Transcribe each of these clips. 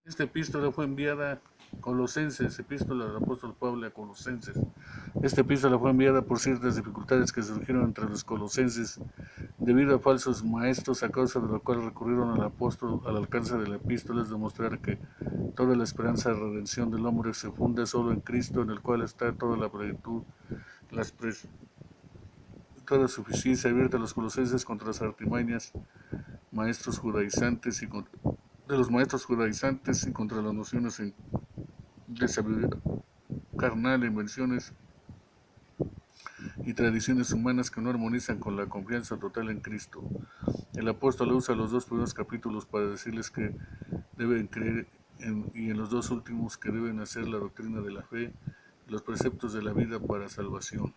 Esta epístola fue enviada a Colosenses, epístola del apóstol Pablo a Colosenses. Esta epístola fue enviada por ciertas dificultades que surgieron entre los colosenses debido a falsos maestros, a causa de lo cual recurrieron al apóstol al alcance de la epístola, es demostrar que toda la esperanza de redención del hombre se funda solo en Cristo, en el cual está toda la plenitud, toda suficiencia abierta a los colosenses contra las artimañas maestros judaizantes y de los maestros judaizantes y contra las nociones de sabiduría carnal, invenciones y tradiciones humanas que no armonizan con la confianza total en Cristo. El apóstol usa los dos primeros capítulos para decirles que deben creer y en los dos últimos que deben hacer la doctrina de la fe y los preceptos de la vida para salvación.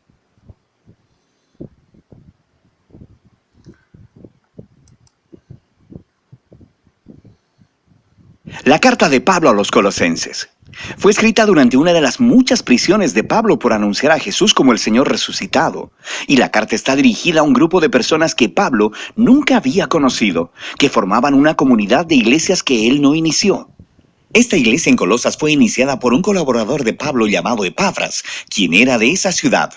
La carta de Pablo a los Colosenses fue escrita durante una de las muchas prisiones de Pablo por anunciar a Jesús como el Señor resucitado, y la carta está dirigida a un grupo de personas que Pablo nunca había conocido, que formaban una comunidad de iglesias que él no inició. Esta iglesia en Colosas fue iniciada por un colaborador de Pablo llamado Epafras, quien era de esa ciudad.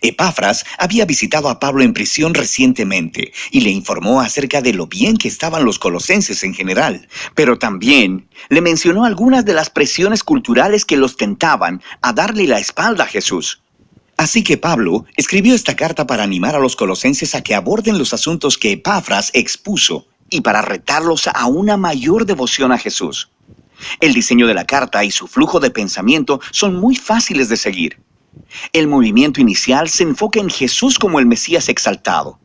Epafras había visitado a Pablo en prisión recientemente y le informó acerca de lo bien que estaban los colosenses en general, pero también le mencionó algunas de las presiones culturales que los tentaban a darle la espalda a Jesús. Así que Pablo escribió esta carta para animar a los colosenses a que aborden los asuntos que Epafras expuso y para retarlos a una mayor devoción a Jesús. El diseño de la carta y su flujo de pensamiento son muy fáciles de seguir. El movimiento inicial se enfoca en Jesús como el Mesías exaltado.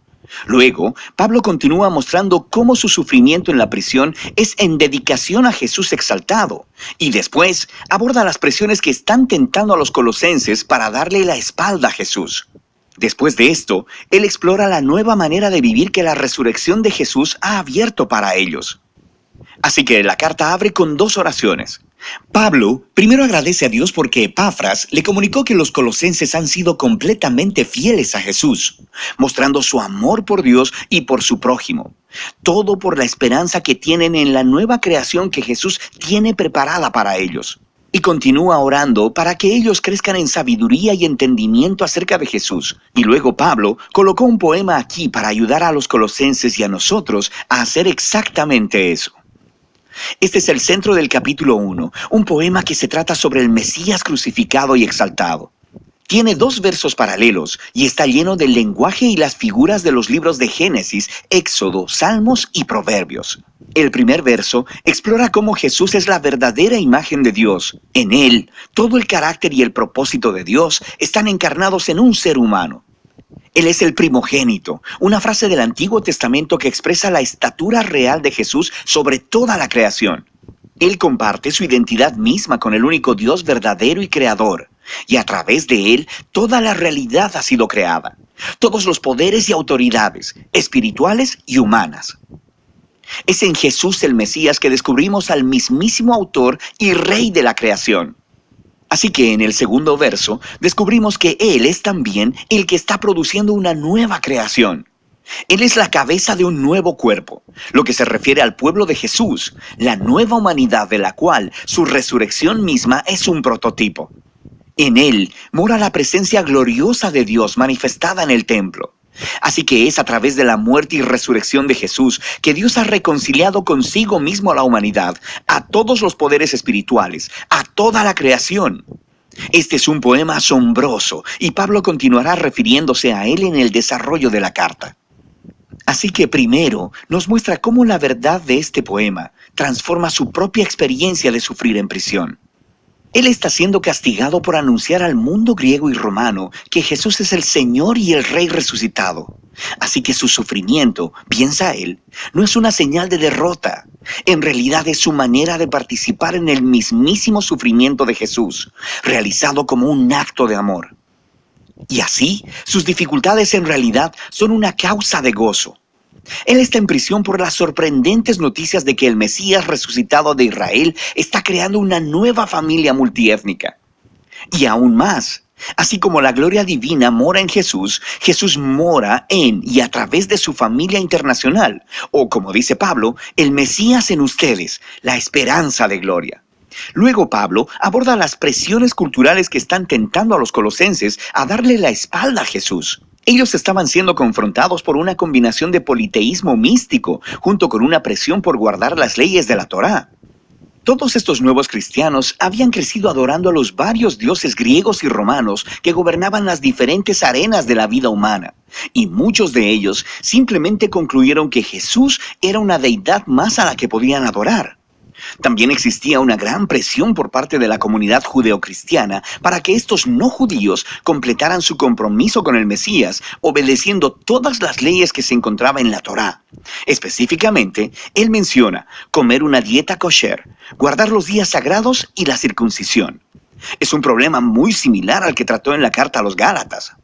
Luego, Pablo continúa mostrando cómo su sufrimiento en la prisión es en dedicación a Jesús exaltado. Y después, aborda las presiones que están tentando a los colosenses para darle la espalda a Jesús. Después de esto, él explora la nueva manera de vivir que la resurrección de Jesús ha abierto para ellos. Así que la carta abre con dos oraciones. Pablo primero agradece a Dios porque Epafras le comunicó que los colosenses han sido completamente fieles a Jesús, mostrando su amor por Dios y por su prójimo. Todo por la esperanza que tienen en la nueva creación que Jesús tiene preparada para ellos. Y continúa orando para que ellos crezcan en sabiduría y entendimiento acerca de Jesús. Y luego Pablo colocó un poema aquí para ayudar a los colosenses y a nosotros a hacer exactamente eso. Este es el centro del capítulo 1, un poema que se trata sobre el Mesías crucificado y exaltado. Tiene dos versos paralelos y está lleno del lenguaje y las figuras de los libros de Génesis, Éxodo, Salmos y Proverbios. El primer verso explora cómo Jesús es la verdadera imagen de Dios. En él, todo el carácter y el propósito de Dios están encarnados en un ser humano. Él es el primogénito, una frase del Antiguo Testamento que expresa la estatura real de Jesús sobre toda la creación. Él comparte su identidad misma con el único Dios verdadero y creador, y a través de él toda la realidad ha sido creada, todos los poderes y autoridades, espirituales y humanas. Es en Jesús el Mesías que descubrimos al mismísimo autor y rey de la creación. Así que en el segundo verso descubrimos que Él es también el que está produciendo una nueva creación. Él es la cabeza de un nuevo cuerpo, lo que se refiere al pueblo de Jesús, la nueva humanidad de la cual su resurrección misma es un prototipo. En Él mora la presencia gloriosa de Dios manifestada en el templo. Así que es a través de la muerte y resurrección de Jesús que Dios ha reconciliado consigo mismo a la humanidad, a todos los poderes espirituales, a toda la creación. Este es un poema asombroso y Pablo continuará refiriéndose a él en el desarrollo de la carta. Así que primero nos muestra cómo la verdad de este poema transforma su propia experiencia de sufrir en prisión. Él está siendo castigado por anunciar al mundo griego y romano que Jesús es el Señor y el Rey resucitado. Así que su sufrimiento, piensa él, no es una señal de derrota. En realidad es su manera de participar en el mismísimo sufrimiento de Jesús, realizado como un acto de amor. Y así, sus dificultades en realidad son una causa de gozo. Él está en prisión por las sorprendentes noticias de que el Mesías resucitado de Israel está creando una nueva familia multiétnica. Y aún más, Así como la gloria divina mora en Jesús, Jesús mora en y a través de su familia internacional, o como dice Pablo, el Mesías en ustedes, la esperanza de gloria. Luego Pablo aborda las presiones culturales que están tentando a los colosenses a darle la espalda a Jesús. Ellos estaban siendo confrontados por una combinación de politeísmo místico, junto con una presión por guardar las leyes de la Torá. Todos estos nuevos cristianos habían crecido adorando a los varios dioses griegos y romanos que gobernaban las diferentes arenas de la vida humana, y muchos de ellos simplemente concluyeron que Jesús era una deidad más a la que podían adorar. También existía una gran presión por parte de la comunidad judeocristiana para que estos no judíos completaran su compromiso con el Mesías, obedeciendo todas las leyes que se encontraban en la Torá. Específicamente, él menciona comer una dieta kosher, guardar los días sagrados y la circuncisión. Es un problema muy similar al que trató en la carta a los Gálatas.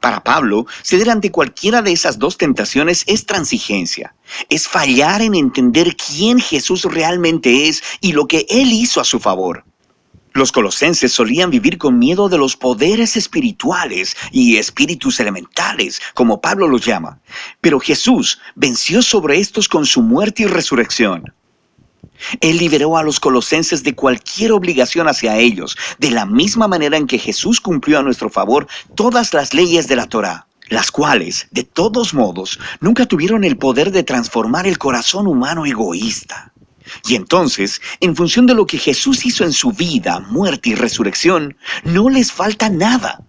Para Pablo, ceder ante cualquiera de esas dos tentaciones es transigencia. Es fallar en entender quién Jesús realmente es y lo que Él hizo a su favor. Los colosenses solían vivir con miedo de los poderes espirituales y espíritus elementales, como Pablo los llama. Pero Jesús venció sobre estos con su muerte y resurrección. Él liberó a los colosenses de cualquier obligación hacia ellos, de la misma manera en que Jesús cumplió a nuestro favor todas las leyes de la Torá, las cuales, de todos modos, nunca tuvieron el poder de transformar el corazón humano egoísta. Y entonces, en función de lo que Jesús hizo en su vida, muerte y resurrección, no les falta nada.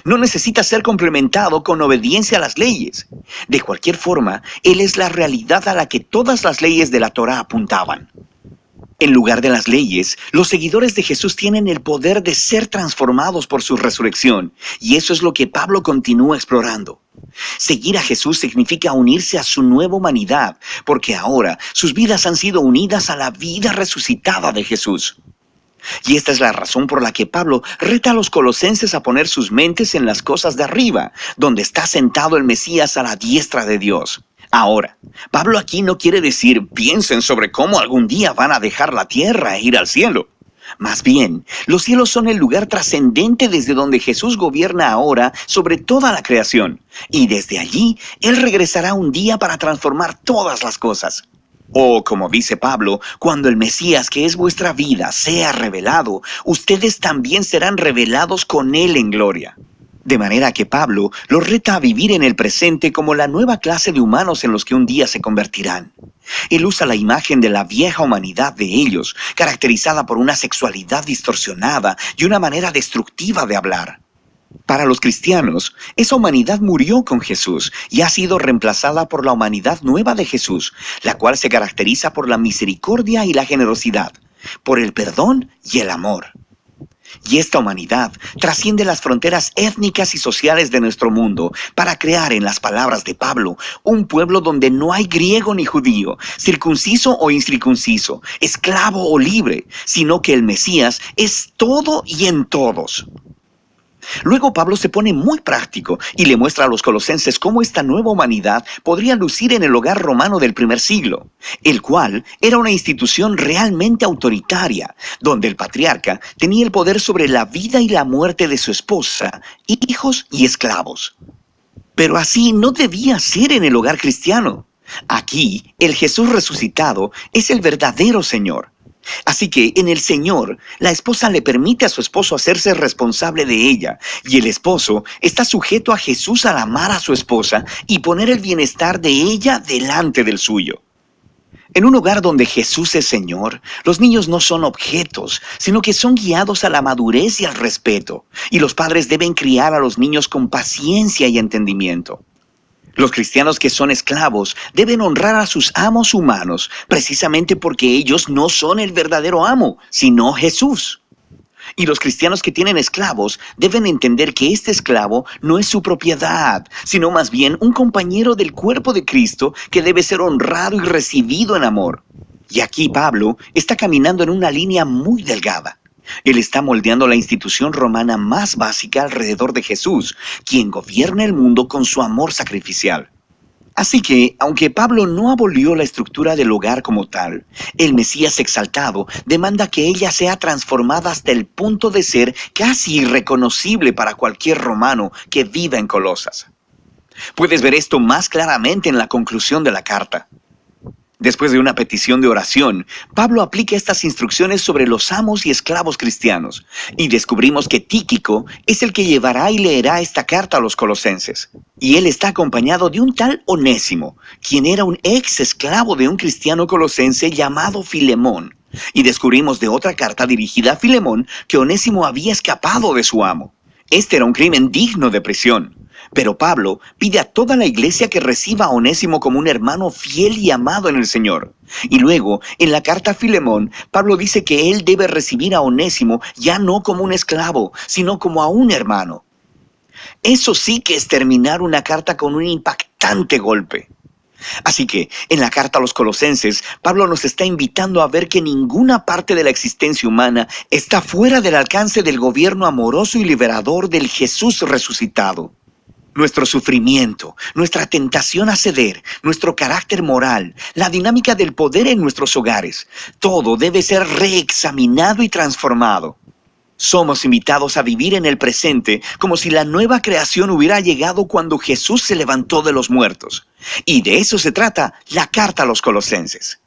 No necesita ser complementado con obediencia a las leyes. De cualquier forma, Él es la realidad a la que todas las leyes de la Torá apuntaban. En lugar de las leyes, los seguidores de Jesús tienen el poder de ser transformados por su resurrección, y eso es lo que Pablo continúa explorando. Seguir a Jesús significa unirse a su nueva humanidad, porque ahora sus vidas han sido unidas a la vida resucitada de Jesús. Y esta es la razón por la que Pablo reta a los colosenses a poner sus mentes en las cosas de arriba, donde está sentado el Mesías a la diestra de Dios. Ahora, Pablo aquí no quiere decir piensen sobre cómo algún día van a dejar la tierra e ir al cielo. Más bien, los cielos son el lugar trascendente desde donde Jesús gobierna ahora sobre toda la creación, y desde allí Él regresará un día para transformar todas las cosas. O, como dice Pablo, cuando el Mesías, que es vuestra vida, sea revelado, ustedes también serán revelados con Él en gloria. De manera que Pablo los reta a vivir en el presente como la nueva clase de humanos en los que un día se convertirán. Él usa la imagen de la vieja humanidad de ellos, caracterizada por una sexualidad distorsionada y una manera destructiva de hablar. Para los cristianos, esa humanidad murió con Jesús y ha sido reemplazada por la humanidad nueva de Jesús, la cual se caracteriza por la misericordia y la generosidad, por el perdón y el amor. Y esta humanidad trasciende las fronteras étnicas y sociales de nuestro mundo para crear, en las palabras de Pablo, un pueblo donde no hay griego ni judío, circunciso o incircunciso, esclavo o libre, sino que el Mesías es todo y en todos. Luego Pablo se pone muy práctico y le muestra a los colosenses cómo esta nueva humanidad podría lucir en el hogar romano del primer siglo, el cual era una institución realmente autoritaria, donde el patriarca tenía el poder sobre la vida y la muerte de su esposa, hijos y esclavos. Pero así no debía ser en el hogar cristiano. Aquí, el Jesús resucitado es el verdadero Señor. Así que en el Señor, la esposa le permite a su esposo hacerse responsable de ella, y el esposo está sujeto a Jesús al amar a su esposa y poner el bienestar de ella delante del suyo. En un hogar donde Jesús es Señor, los niños no son objetos, sino que son guiados a la madurez y al respeto, y los padres deben criar a los niños con paciencia y entendimiento. Los cristianos que son esclavos deben honrar a sus amos humanos, precisamente porque ellos no son el verdadero amo, sino Jesús. Y los cristianos que tienen esclavos deben entender que este esclavo no es su propiedad, sino más bien un compañero del cuerpo de Cristo que debe ser honrado y recibido en amor. Y aquí Pablo está caminando en una línea muy delgada. Él está moldeando la institución romana más básica alrededor de Jesús, quien gobierna el mundo con su amor sacrificial. Así que, aunque Pablo no abolió la estructura del hogar como tal, el Mesías exaltado demanda que ella sea transformada hasta el punto de ser casi irreconocible para cualquier romano que viva en Colosas. Puedes ver esto más claramente en la conclusión de la carta. Después de una petición de oración, Pablo aplica estas instrucciones sobre los amos y esclavos cristianos, y descubrimos que Tíquico es el que llevará y leerá esta carta a los colosenses. Y él está acompañado de un tal Onésimo, quien era un ex esclavo de un cristiano colosense llamado Filemón. Y descubrimos de otra carta dirigida a Filemón que Onésimo había escapado de su amo. Este era un crimen digno de prisión. Pero Pablo pide a toda la iglesia que reciba a Onésimo como un hermano fiel y amado en el Señor. Y luego, en la carta a Filemón, Pablo dice que él debe recibir a Onésimo ya no como un esclavo, sino como a un hermano. Eso sí que es terminar una carta con un impactante golpe. Así que, en la carta a los colosenses, Pablo nos está invitando a ver que ninguna parte de la existencia humana está fuera del alcance del gobierno amoroso y liberador del Jesús resucitado. Nuestro sufrimiento, nuestra tentación a ceder, nuestro carácter moral, la dinámica del poder en nuestros hogares, todo debe ser reexaminado y transformado. Somos invitados a vivir en el presente como si la nueva creación hubiera llegado cuando Jesús se levantó de los muertos. Y de eso se trata la carta a los colosenses.